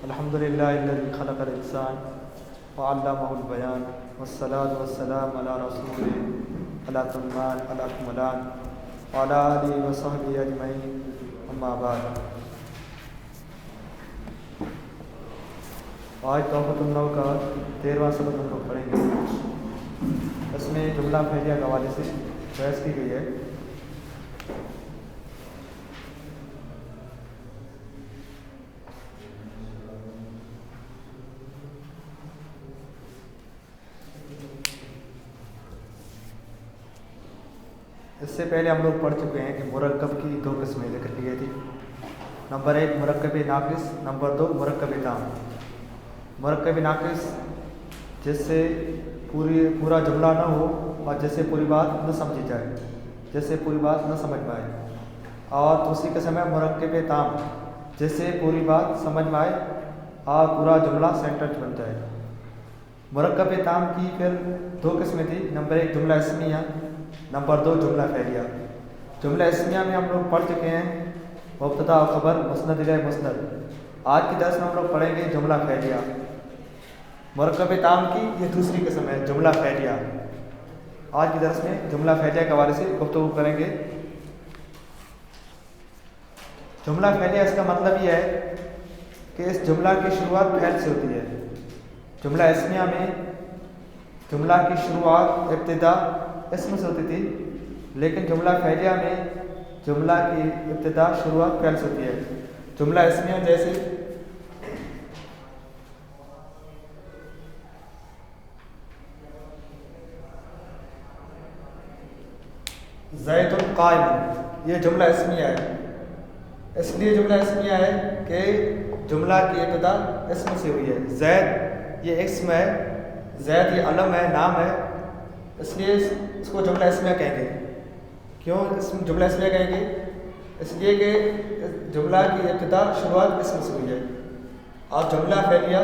الحمد للہ الذی خلق الانسان وعلمہ البیان والصلاة والسلام علی رسول علی تمان علی کملان وعلی آلہ وصحبہ اجمعین اما بعد۔ آج تحفۃ النحو کا 13واں سبق ہم لوگ پڑھیں گے۔ اس میں جملہ پھیلیہ کے حوالے سے بحث کی گئی ہے۔ اس سے پہلے ہم لوگ پڑھ چکے ہیں کہ مرکب کی 2 قسمیں ذکر کی گئی تھی۔ نمبر 1 مرکب ناقص، نمبر 2 مرکب تام۔ مرکب ناقص جس سے پورا جملہ نہ ہو اور جس سے پوری بات نہ سمجھی جائے، جس سے پوری بات نہ سمجھ میں آئے، اور دوسری قسم ہے مرکب تام جس سے پوری بات سمجھ میں آئے اور پورا جملہ سینٹنس بن جائے۔ مرکب تام کی پھر 2 قسمیں تھی۔ نمبر 1 جملہ اسمیہ، نمبر 2 جملہ فعلیہ۔ جملہ اسمیہ میں ہم لوگ پڑھ چکے ہیں مبتدا و خبر، مسند الیہ مسند۔ آج کی درس میں ہم لوگ پڑھیں گے جملہ فعلیہ۔ مرکب تام کی یہ دوسری قسم ہے، جملہ فعلیہ۔ آج کی درس میں جملہ فعلیہ کے حوالے سے گفتگو کریں گے۔ جملہ فعلیہ اس کا مطلب یہ ہے کہ اس جملہ کی شروعات فعل سے ہوتی ہے۔ جملہ اسمیہ میں جملہ کی شروعات ابتدا اسم سے ہوتی تھی، لیکن جملہ فعلیہ میں جملہ کی ابتدا شروعات فعل سے ہوتی ہے۔ جملہ اسمیہ جیسے زید قائم، یہ جملہ اسمیہ ہے۔ اس لیے جملہ اسمیہ ہے کہ جملہ کی ابتدا اسم سے ہوئی ہے۔ زید یہ اسم ہے، زید یہ علم ہے، نام ہے، اس لیے اس کو جملہ اسمیہ کہیں گے۔ کیوں جملہ اسمیہ کہیں گے؟ اس لیے کہ جملہ کی ابتدا شروعات اسم سے ہوئی ہے۔ اور جملہ فعلیہ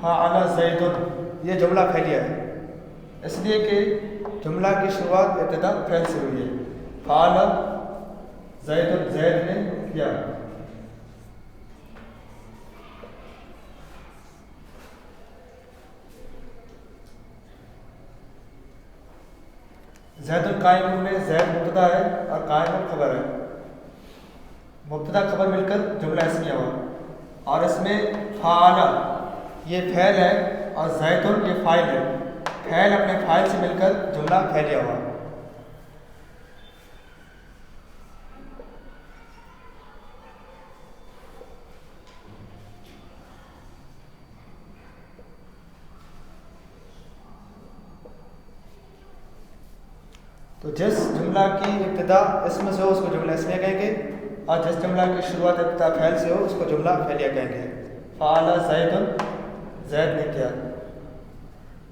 فعل زید، یہ جملہ فعلیہ ہے، اس لیے کہ جملہ کی شروعات ابتدا فعل سے ہوئی ہے۔ فعل زید، زید نے کیا۔ زید قائم میں زید مبتدا ہے اور قائم خبر ہے۔ مبتدا خبر مل کر جملہ اسمیہ ہوا، اور اس میں فعل یہ فعل ہے اور زید یہ فاعل ہے۔ فعل اپنے فاعل سے مل کر جملہ فعلیہ ہوا۔ تو جس جملہ کی ابتدا اسم سے ہو اس کو جملہ اسمیہ کہیں گے، اور جس جملہ کی شروعات ابتدا فعل سے ہو اس کو جملہ فعلیہ کہیں گے۔ فعل زید، زید نے کیا۔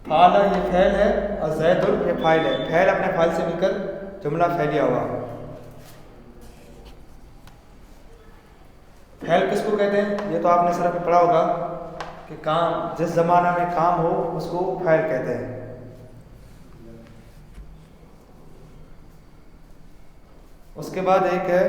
فعل یہ فعل ہے اور زید یہ فاعل ہے۔ فعل اپنے فاعل سے مل کر جملہ فعلیہ ہوا۔ فعل کس کو کہتے ہیں؟ یہ تو آپ نے صرف پڑھا ہوگا کہ کام جس زمانہ میں کام ہو اس کو فعل کہتے ہیں۔ اس کے بعد ایک ہے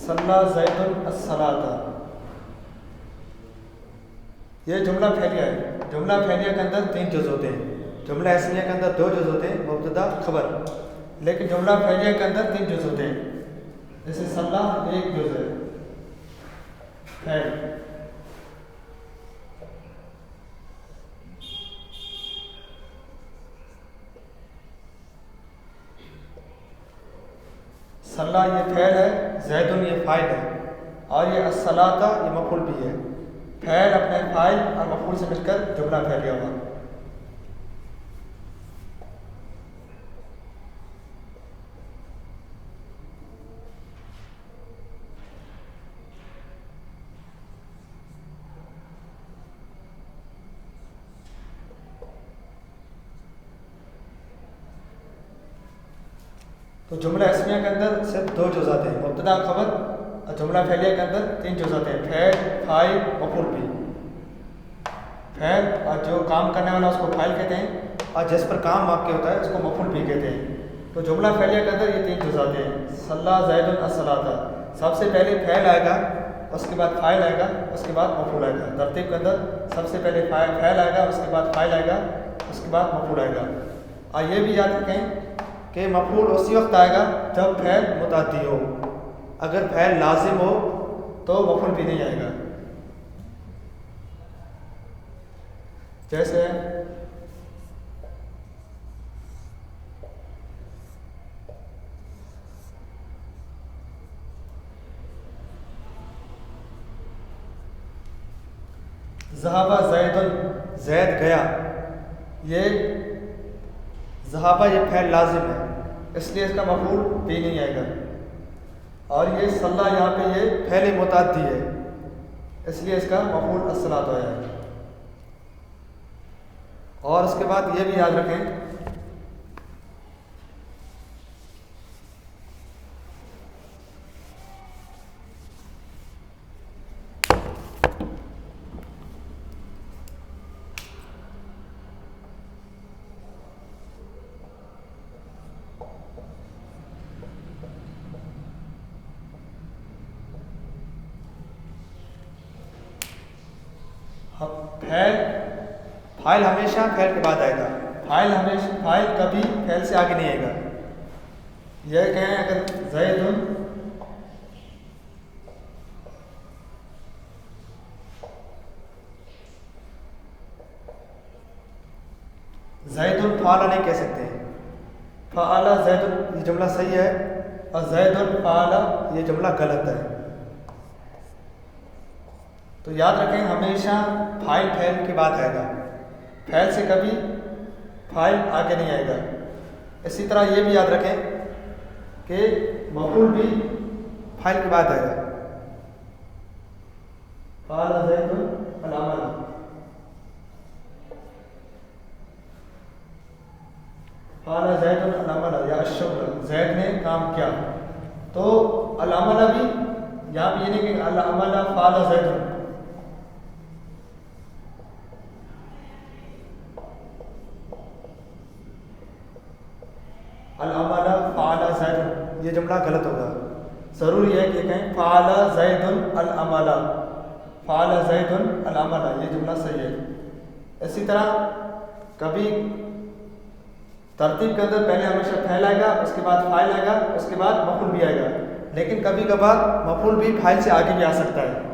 صلی زید الصلاۃ، یہ جملہ فعلیہ ہے۔ جملہ فعلیہ کے اندر 3 جز ہوتے ہیں۔ جملہ اسمیہ کے اندر 2 جز ہوتے ہیں، مبتدا خبر، لیکن جملہ فعلیہ کے اندر 3 جز ہوتے ہیں۔ جیسے صلی ایک جز ہے فعل، صلی یہ فعل ہے، زید یہ فاعل ہے، اور یہ الصلاۃ یہ مفعول بھی ہے۔ فعل اپنے فاعل اور مفعول سے مل کر جملہ پھیلیا ہوا. تو جملہ اسمیہ کے اندر صرف 2 جزء ہیں، مبتدا خبر، اور جملہ فعلیہ کے اندر 3 جزء ہیں، فعل، فاعل، مفعول بھی. فعل اور جو کام کرنے والا اس کو فاعل کہتے ہیں، اور جس پر کام واقع ہوتا ہے اس کو مفعول بھی کہتے ہیں. تو جملہ فعلیہ کے اندر یہ 3 جزء ہیں. صلی زید الصلاۃ، سب سے پہلے فعل آئے گا، اس کے بعد فاعل آئے گا، اس کے بعد مفعول آئے گا. ترتیب کے اندر سب سے پہلے فعل آئے گا، اس کے بعد فاعل آئے گا، اس کے بعد مفعول آئے گا. اور یہ بھی یاد رکھیں کہ مفعول اسی وقت آئے گا جب فعل متعدی ہو. اگر فعل لازم ہو تو مفعول بھی نہیں آئے گا. جیسے ذہب زید، زید گیا، یہ ذہابہ یہ فعل لازم ہے، اس لیے اس کا مفعول بھی نہیں آئے گا. اور یہ صلی یہاں پہ یہ فعل متعدی ہے، اس لیے اس کا مفعول الصلاۃ آیا ہے. اور اس کے بعد یہ بھی یاد رکھیں فاعل ہمیشہ فعل کے بعد آئے گا. فاعل کبھی فعل سے آگے نہیں آئے گا. یہ کہیں اگر زید فعل نہیں کہہ سکتے. فعل زید یہ جملہ صحیح ہے، اور زید فعل یہ جملہ غلط ہے. تو یاد رکھیں ہمیشہ فاعل فعل کے بعد آئے گا، فعل سے کبھی فاعل آگے نہیں آئے گا. اسی طرح یہ بھی یاد رکھیں کہ مفعول بھی فاعل کے بعد آئے گا. فعل زید العمل، فعل زید العمل یا الشغل، زید نے کام کیا. تو العمل بھی یہاں بھی یہ نہیں کہ العمل فعل زید، العمل فعل زید، یہ جملہ غلط ہوگا. ضروری ہے کہ کہیں فعل زید العمل، فعل زید العمل، یہ جملہ صحیح ہے. اسی طرح کبھی ترتیب کے اندر پہلے ہمیشہ فعل آئے گا، اس کے بعد فاعل آئے گا، اس کے بعد مفعول بھی آئے گا. لیکن کبھی کبھار مفعول بھی فاعل سے آگے بھی آ سکتا ہے.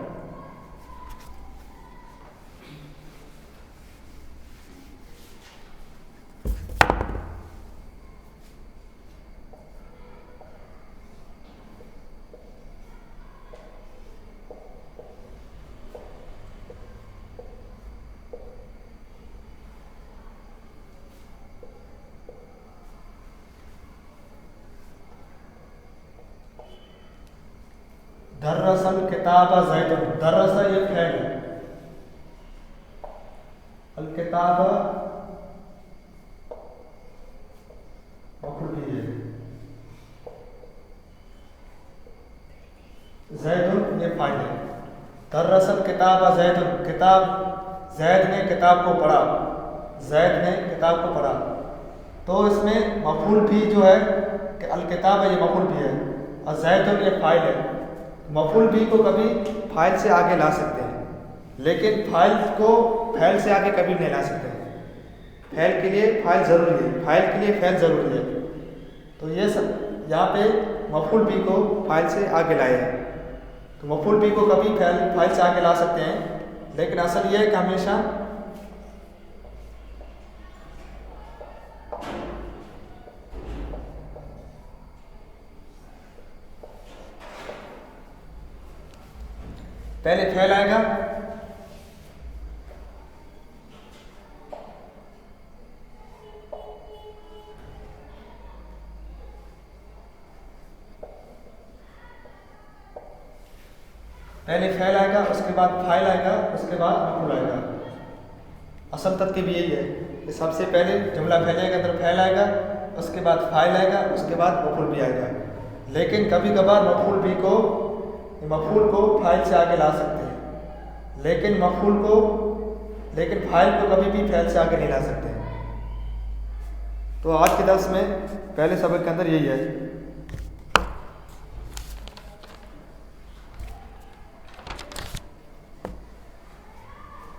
درس الکتاب زید، درس یہ فعل ہے، الکتاب مفعول بھی ہے، زید یہ فاعل ہے. درس الکتاب زید، کتاب زید نے کتاب کو پڑھا، زید نے کتاب کو پڑھا. تو اس میں مفعول بھی جو ہے کہ الکتاب یہ مفعول بھی ہے، اور زید یہ فاعل ہے. مفعول بھی کو کبھی فاعل سے آگے لا سکتے ہیں، لیکن فاعل کو فعل سے آگے کبھی نہیں لا سکتے. فعل کے لیے فاعل ضروری ہے، فاعل کے لیے فعل ضروری ہے. تو یہ سب یہاں پہ مفعول بھی کو فاعل سے آگے لائے ہیں. تو مفعول بھی کو کبھی فاعل سے آگے لا سکتے ہیں، لیکن اصل یہ ہے کہ ہمیشہ پہلے فعل آئے گا، بعد فاعل آئے گا، اس کے بعد مفعول آئے گا۔ اصل ترکیب یہی ہے کہ سب سے پہلے جملہ پھیلے کے اندر فعل آئے گا، اس کے بعد فاعل آئے گا، اس کے بعد مفعول بھی آئے گا۔ لیکن کبھی کبھار مفعول کو فاعل سے آگے لا سکتے ہیں، لیکن فاعل کو کبھی بھی فعل سے آگے نہیں لا سکتے۔ تو آج کے درس میں پہلے سبق کے اندر یہی ہے۔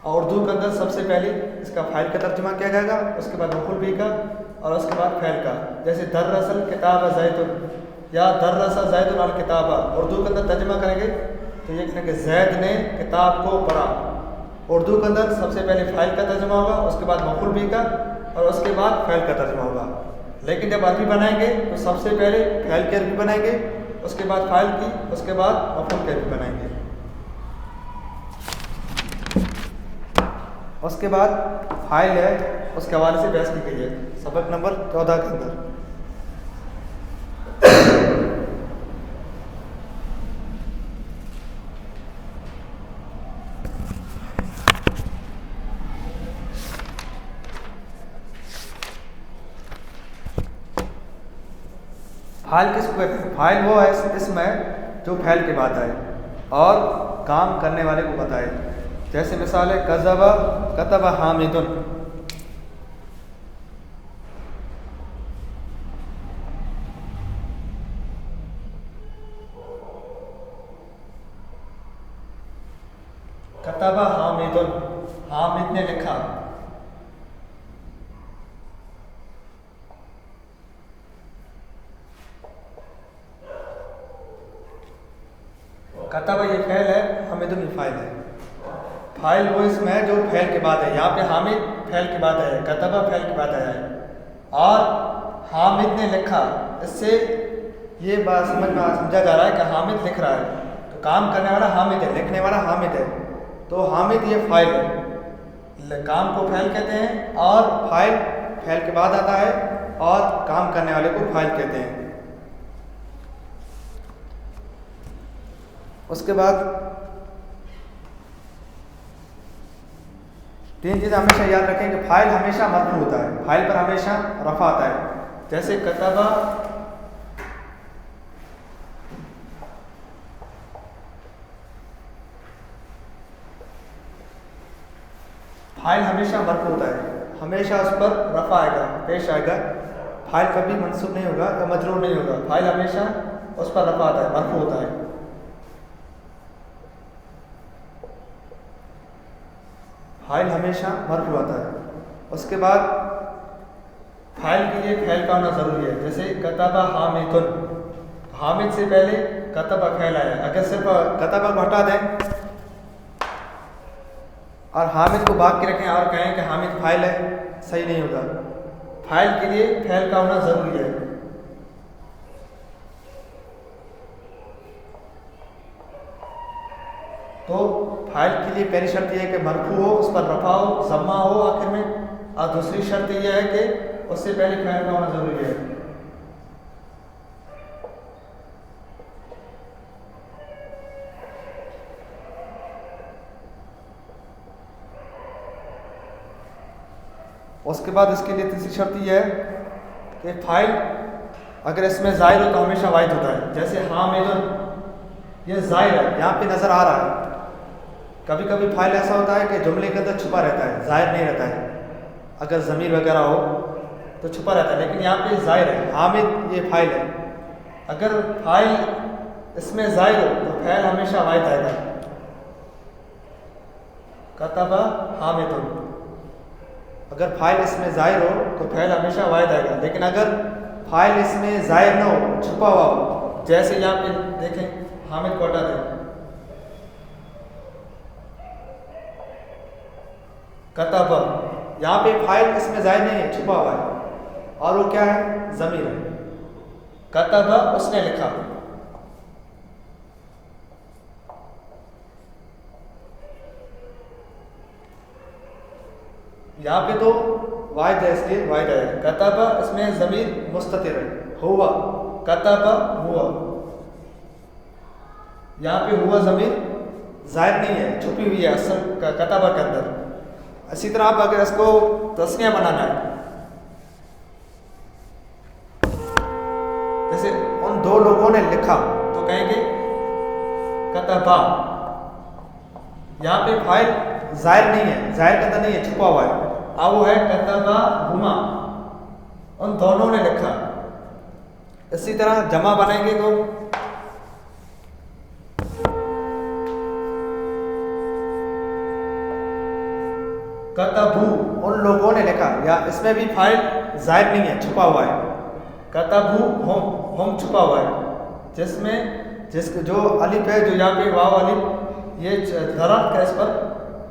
اور اردو کے اندر سب سے پہلے اس کا فاعل کا ترجمہ کیا جائے گا، اس کے بعد مفعول بھی کا، اور اس کے بعد فعل کا۔ جیسے درس الکتاب زید یا درس زید الکتاب، اردو کے اندر ترجمہ کریں گے تو یہ کہیں کہ زید نے کتاب کو پڑھا۔ اردو کے اندر سب سے پہلے فاعل کا ترجمہ ہوگا، اس کے بعد مفعول بھی کا، اور اس کے بعد فعل کا ترجمہ ہوگا۔ لیکن جب عربی بنائیں گے تو سب سے پہلے فعل کی عربی بنائیں گے، اس کے بعد فاعل کی، اس کے بعد مفعول کی عربی بنائیں گے۔ اس کے بعد فاعل ہے، اس کے حوالے سے بحث کی گئی ہے سبق نمبر 14 کے اندر۔ فاعل کس کو کہتے ہیں؟ فاعل وہ ہے اسم ہے جو فعل کے بعد آئے اور کام کرنے والے کو بتائے۔ جیسے مثال ہے کتب حامد، کتب حامد، حامد نے لکھا۔ کتب یہ فعل ہے، حامد یہ فاعل ہے۔ فاعل وہ اسم ہے جو فعل کے بعد ہے۔ یہاں پہ حامد فعل کے بعد آیا ہے، کتب فعل کے بعد آیا ہے، اور حامد نے لکھا۔ اس سے یہ بات سمجھا جا رہا ہے کہ حامد لکھ رہا ہے، تو کام کرنے والا حامد ہے، لکھنے والا حامد ہے، تو حامد یہ فاعل ہے۔ کام کو فعل کہتے ہیں، اور فاعل فعل کے بعد آتا ہے، اور کام کرنے والے کو فاعل کہتے ہیں۔ اس کے بعد تین چیزیں ہمیشہ یاد رکھیں کہ فاعل ہمیشہ مرفوع ہوتا ہے، فاعل پر ہمیشہ رفع آتا ہے۔ جیسے کتبہ فاعل ہمیشہ مرفوع ہوتا ہے، ہمیشہ اس پر رفع آئے گا، پیش آئے گا۔ فاعل کبھی منصوب نہیں ہوگا یا مجرور نہیں ہوگا، فاعل ہمیشہ اس پر رفع آتا ہے، مرفوع ہوتا ہے۔ فاعل ہمیشہ مرفوع آتا ہے۔ اس کے بعد فاعل کے لیے فعل کا ہونا ضروری ہے۔ جیسے کتب حامد، حامد سے پہلے کتب فعل آیا۔ اگر صرف کتب کو ہٹا دیں اور حامد کو باقی رکھیں اور کہیں کہ حامد فاعل ہے، صحیح نہیں ہوگا۔ فاعل کے لیے فعل کا ہونا ضروری ہے۔ تو فاعل کے لیے پہلی شرط یہ ہے کہ مرفوع ہو، اس پر رفع ہو، ضمہ ہو آخر میں، اور دوسری شرط یہ ہے کہ اس سے پہلے فعل کا ہونا ضروری ہے۔ اس کے بعد اس کے لیے تیسری شرط یہ ہے کہ فاعل اگر اس میں ظاہر ہو تو ہمیشہ واحد ہوتا ہے۔ جیسے حامد، یہ ظاہر ہے، یہاں پہ نظر آ رہا ہے۔ کبھی کبھی فاعل ایسا ہوتا ہے کہ جملے کے اندر چھپا رہتا ہے، ظاہر نہیں رہتا ہے، اگر ضمیر وغیرہ ہو تو چھپا رہتا ہے، لیکن یہاں پہ ظاہر ہے۔ حامد یہ فاعل ہے، اگر فاعل اس میں ظاہر ہو تو فعل ہمیشہ واحد آئے گا۔ کتب حامد، اگر فاعل اس میں ظاہر ہو تو فعل ہمیشہ واحد آئے گا، لیکن اگر فاعل اس میں ظاہر نہ ہو، چھپا ہوا ہو، جیسے یہاں پہ دیکھیں حامد کو ہٹا دیں، کتب، یہاں پہ فاعل اس میں ظاہر نہیں ہے، چھپا ہوا ہے، اور وہ کیا ہے؟ ضمیر ہے۔ کتب اس نے لکھا، یہاں پہ تو واحد ہے، اس لیے واحد ہے۔ کتب اس میں ضمیر مستتر ہے، ہوا، کتب ہوا، یہاں پہ ہوا ضمیر ظاہر نہیں ہے، چھپی ہوئی ہے اصل کتبہ کے اندر. اسی طرح آپ اگر اس کو تسنیہ بنانا ہے، جیسے ان دو لوگوں نے لکھا تو کہیں گے کتبہ. یہاں پہ فاعل ظاہر نہیں ہے، ظاہر کے اندر نہیں ہے، چھپا ہوا ہے. اب وہ ہے کتبہ ہما، ان دونوں نے لکھا. اسی طرح جمع بنائیں گے تو کتبو، ان لوگوں نے لکھا. یا اس میں بھی فاعل ظاہر نہیں ہے، چھپا ہوا ہے. کتبو ہم چھپا ہوا ہے، جس میں جو الف ہے، جو یہاں پہ واو الف، یہ دلالت ہے اس پر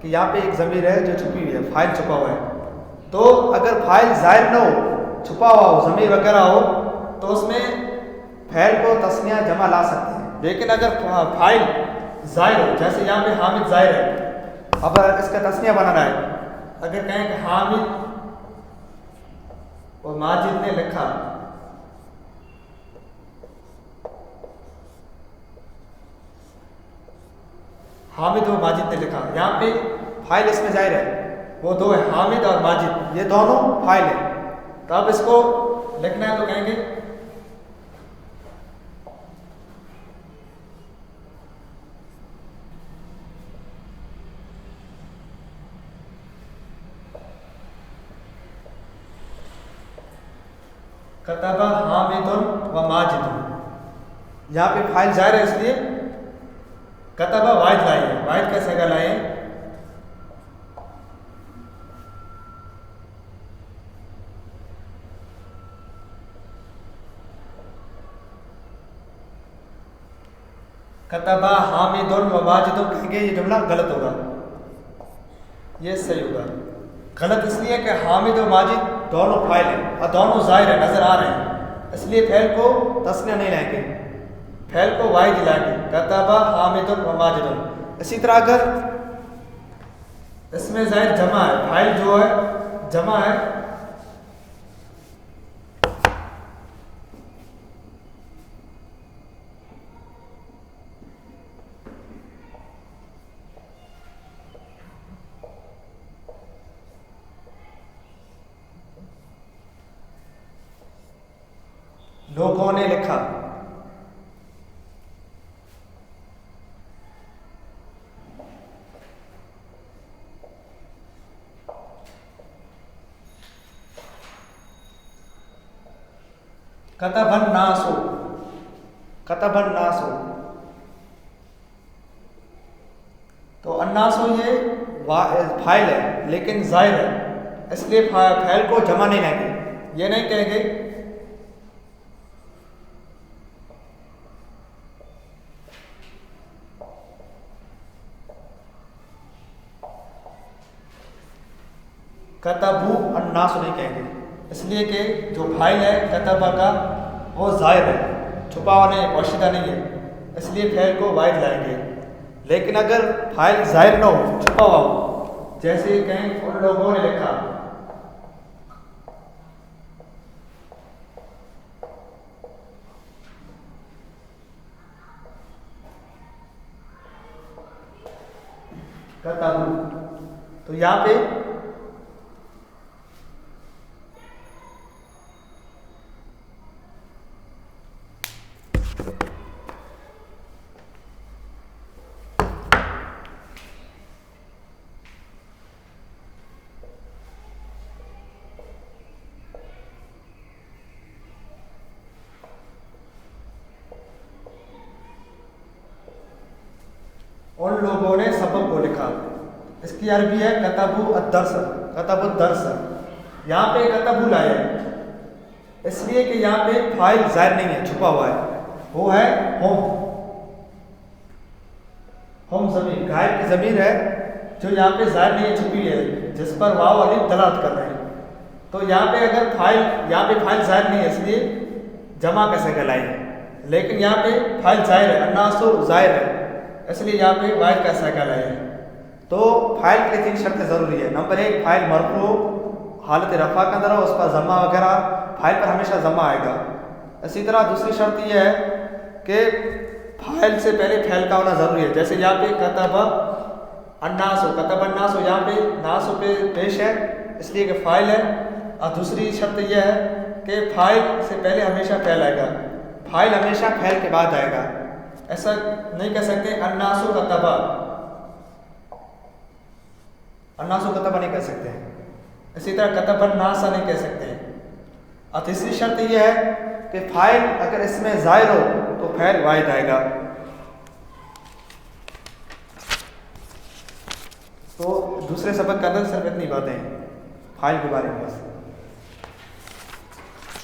کہ یہاں پہ ایک ضمیر ہے جو چھپی ہوئی ہے، فاعل چھپا ہوا ہے. تو اگر فاعل ظاہر نہ ہو، چھپا ہوا ہو، ضمیر وغیرہ ہو، تو اس میں فعل کو تسنیہ جمع لا سکتے ہیں. لیکن اگر فاعل ظاہر ہو، جیسے یہاں پہ حامد ظاہر ہے، اب اس کا تسنیہ بنانا ہے، اگر کہیں کہ حامد اور ماجد نے لکھا، حامد و ماجد نے لکھا، یہاں پہ فاعل اس میں ظاہر ہے، وہ دو ہے، حامد اور ماجد، یہ دونوں فاعل ہیں. تو اب اس کو لکھنا ہے تو کہیں گے کتبہ حامد و ماجد. یہاں پہ فاعل ظاہر ہے، اس لیے کتبہ واحد لائے ہیں. واحد کا صیغہ لائے ہیں. کتبہ حامد و ماجد کہیں گے یہ جملہ غلط ہوگا، یہ صحیح ہوگا. غلط اس لیے کہ حامد و ماجد دونوں فاعل ہیں اور دونوں ظاہر ہیں، نظر آ رہے ہیں، اس لیے فعل کو تسنیہ نہیں لائیں گے، فعل کو واحد لائیں گے، کتبہ حامد و ماجد. اسی طرح اگر اس میں ظاہر جمع ہے، فاعل جو ہے جمع ہے، لوگوں نے لکھا. کتب الناس، کتب الناس، تو الناس یہ فاعل ہے لیکن ظاہر ہے، اس لیے فعل کو جمع نہیں لائیں گے. یہ نہیں کہیں گے کتبو الناس، نہیں کہیں گے، اس لیے کہ جو فاعل ہے کتبہ کا وہ ظاہر ہے، چھپا ہوا نہیں ہے، پوشیدہ نہیں ہے، اس لیے فعل کو واحد لائیں گے. لیکن اگر فاعل ظاہر نہ ہو، چھپا ہوا ہو، جیسے کہیں ان لوگوں نے لکھا، کتبو، تو یہاں پہ ان لوگوں نے سبق کو لکھا. اس کی عربی ہے کتبو الدرس، کتب الدرس. یہاں پہ کتبو لائے ہیں اس لیے کہ یہاں پہ فاعل ظاہر نہیں ہے، چھپا ہوا ہے، وہ ہے ہم ضمیر، غائب کی ضمیر ہے جو یہاں پہ ظاہر نہیں ہے، چھپی ہے، جس پر واو الف دلالت کر رہے ہیں. تو یہاں پہ اگر فاعل، یہاں پہ فاعل ظاہر نہیں ہے، اس لیے جمع کا صیغہ لائیں گے. لیکن یہاں پہ فاعل ظاہر ہے، الناس ظاہر ہے، اس لیے یہاں پہ واحد کا صیغہ لائیں گے. تو فاعل کے 3 شرطیں ضروری ہے. نمبر 1، فاعل مرفوع حالت رفع کے اندر ہو، اس پر ضمہ وغیرہ، فاعل پر ہمیشہ ضمہ آئے گا. اسی طرح دوسری شرط یہ ہے کہ فاعل سے پہلے فعل کا ہونا ضروری ہے. جیسے یہاں پہ کتب الناس ہو، کتب الناس ہو، یہاں پہ ناس پہ پیش ہے اس لیے کہ فاعل ہے. اور دوسری شرط یہ ہے کہ فاعل سے پہلے ہمیشہ فعل آئے گا، فاعل ہمیشہ فعل کے بعد آئے گا. ایسا نہیں کہہ سکتے الناس کتبا، الناس کتبا نہیں کہہ سکتے. اسی طرح کتب الناس نہیں کہہ سکتے. اور تیسری شرط یہ ہے کہ فاعل اگر اس میں ظاہر ہو تو فعل واحد آئے گا. تو دوسرے سبق کے اندر صرف اتنی باتیں ہیں فاعل کے بارے میں بس.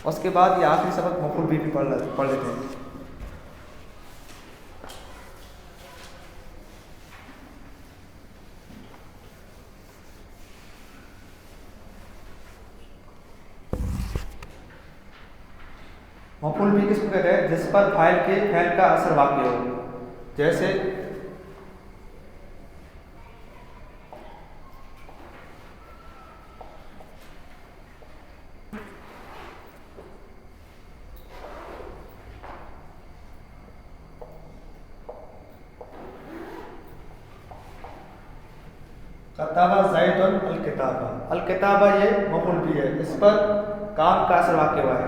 اس کے بعد یہ آخری سبق مفعول بھی پڑھ لیتے ہیں. مفعول بھی کس کو کہتے ہیں؟ جس پر فاعل کے فعل کا اثر واقع ہو. جیسے کتابہ زید الکتابہ، الکتابہ یہ مفعول بھی ہے، اس پر کام کا اثر واقع ہوا ہے،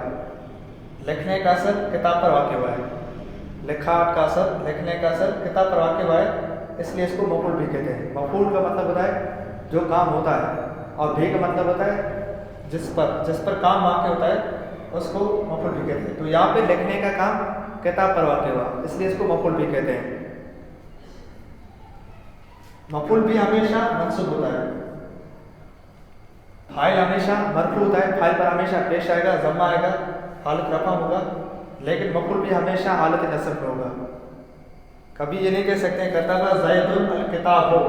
لکھنے کا اثر کتاب پر واقع ہوا ہے، لکھاٹ کا اثر لکھنے کا اثر کتاب پر واقع ہوا ہے، اس لیے اس کو مفعول بھی کہتے ہیں. مفعول کا مطلب ہوتا ہے جو کام ہوتا ہے، اور بھی کا مطلب ہوتا ہے جس پر کام واقع ہوتا ہے اس کو مفعول بھی کہتے ہیں. تو یہاں پہ لکھنے کا کام کتاب پر واقع ہوا اس لیے اس کو مفعول بھی کہتے ہیں. مفعول بھی ہمیشہ منصوب ہوتا ہے، فاعل ہمیشہ مرفوع ہوتا ہے، فاعل پر ہمیشہ پیش آئے گا، ضمہ آئے گا، حالت رفع ہوگا. لیکن مفعول بھی ہمیشہ حالت نصب میں ہوگا. کبھی یہ نہیں کہہ سکتے کتب زید الکتاب ہو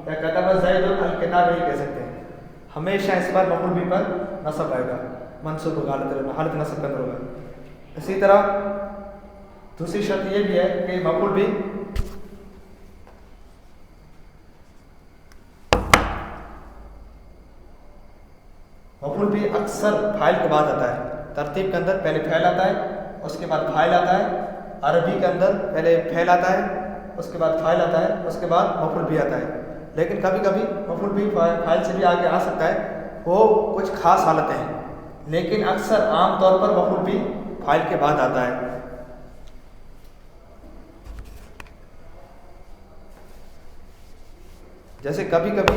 یا کتب زید الکتاب نہیں کہہ سکتے. ہمیشہ اس بار مفعول بھی پر نصب آئے گا، منصوب ہوگا، حالت نصب کے اندر ہوگا. اسی طرح دوسری شرط یہ بھی ہے کہ مفعول بھی اکثر فاعل کے بعد آتا ہے. ترتیب کے اندر پہلے فعل آتا ہے، اس کے بعد فاعل آتا ہے. عربی کے اندر پہلے فعل آتا ہے، اس کے بعد فاعل آتا ہے، اس کے بعد مفعول بھی آتا ہے. لیکن کبھی کبھی مفعول بھی فاعل سے بھی آگے آ سکتا ہے، وہ کچھ خاص حالتیں ہیں. لیکن اکثر عام طور پر مفعول بھی فاعل کے بعد آتا ہے. جیسے کبھی کبھی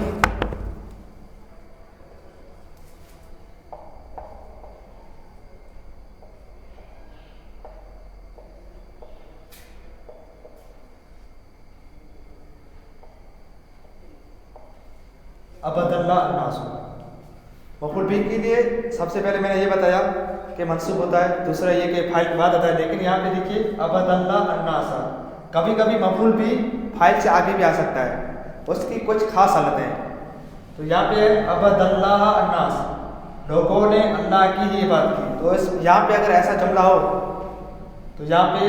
عبد اللہ الناس، مفعول بھی کے لیے سب سے پہلے میں نے یہ بتایا کہ منصوب ہوتا ہے، دوسرا یہ کہ فاعل کے بعد آتا ہے. لیکن یہاں پہ دیکھیے عبد اللہ الناس، کبھی کبھی مفعول بھی فاعل سے آگے بھی آ سکتا ہے، اس کی کچھ خاص حالتیں ہیں. تو یہاں پہ عبد اللہ الناس، لوگوں نے اللہ کی ہی عبادت کی. تو یہاں پہ اگر ایسا جملہ ہو تو یہاں پہ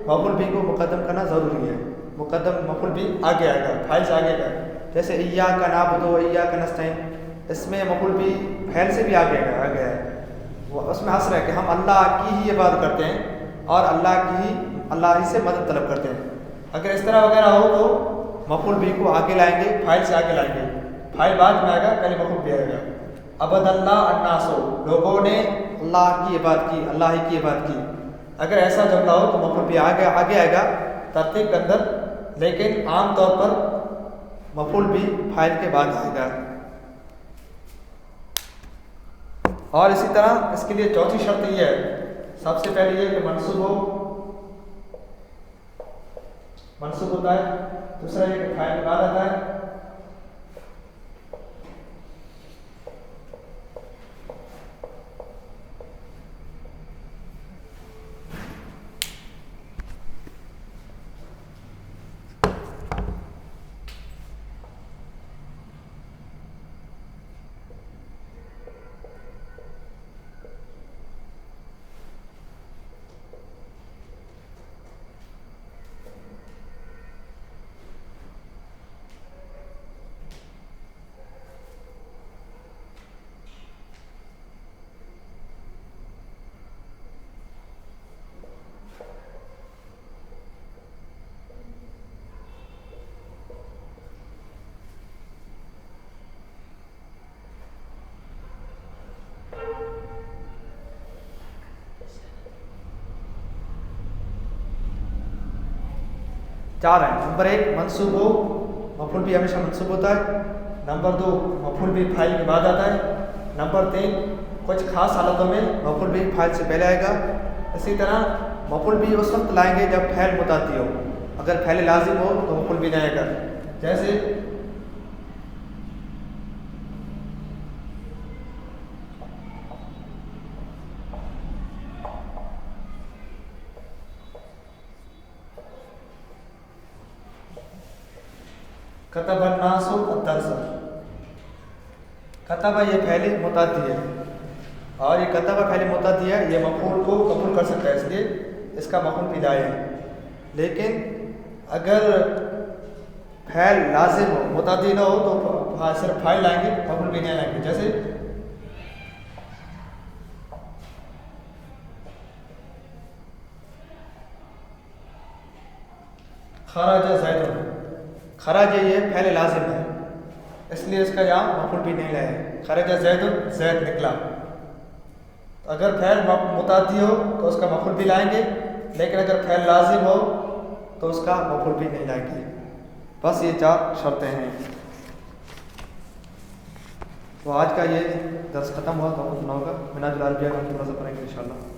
مفعول بھی کو مقدم کرنا ضروری ہے. مفعول بھی آگے آئے گا، فاعل سے آگے گا. جیسے ایاک نعبد و ایاک نستعین، اس میں مفعول بھی فعل سے بھی آگے ہے، وہ اس میں حصر ہے کہ ہم اللہ کی ہی عبادت کرتے ہیں اور اللہ ہی سے مدد طلب کرتے ہیں. اگر اس طرح وغیرہ ہو تو مفعول بھی کو آگے لائیں گے، فاعل سے آگے لائیں گے. فاعل بعد میں آئے گا، پہلے مفعول بھی آئے گا. عبد اللہ الناس، لوگوں نے اللہ کی عبادت کی، اللہ ہی کی عبادت کی. اگر ایسا جملہ ہو تو مفعول بھی آگے آئے گا ترتیب کے اندر. لیکن عام طور پر مفعول بھی فاعل کے بعد آئے گا. اور اسی طرح اس کے لیے چوتھی شرط یہ ہے، سب سے پہلے یہ کہ منصوب ہوتا ہے. دوسرا یہ کہ فاعل کے بعد آتا ہے. 4 ہیں. نمبر 1 منصوب ہو, مفعول بھی ہمیشہ منصوب ہوتا ہے. نمبر 2 مفعول بھی فاعل کے بعد آتا ہے. نمبر 3 کچھ خاص حالتوں میں مفعول بھی فاعل سے پہلے آئے گا. اسی طرح مفعول بھی اس وقت لائیں گے جب فعل متعدی ہو. اگر فعل لازم ہو تو مفعول بھی نہیں آئے گا. جیسے کتب الناس الدرس. کتبہ یہ فعل متعدی ہے, اور یہ کتبہ فعل متعدی ہے, یہ مفعول کو قبول کر سکتا ہے, اس لیے اس کا مفعول بھی لائے ہے. لیکن اگر فعل لازم ہو, متعدی نہ ہو, تو صرف فاعل لائیں گے, مفعول بھی نہیں لائیں گے. جیسے خرج زید. خرج یہ فعل لازم ہے, اس لیے اس کا یہاں مفعول بھی نہیں لائے. خرج زید, زید نکلا. اگر فعل متعدی ہو تو اس کا مفعول بھی لائیں گے, لیکن اگر فعل لازم ہو تو اس کا مفعول بھی نہیں لائیں گے. بس یہ 4 شرطیں ہیں. تو آج کا یہ درس ختم ہوا, تو ہوگا منہاج العربیہ کا پڑھیں گے انشاءاللہ.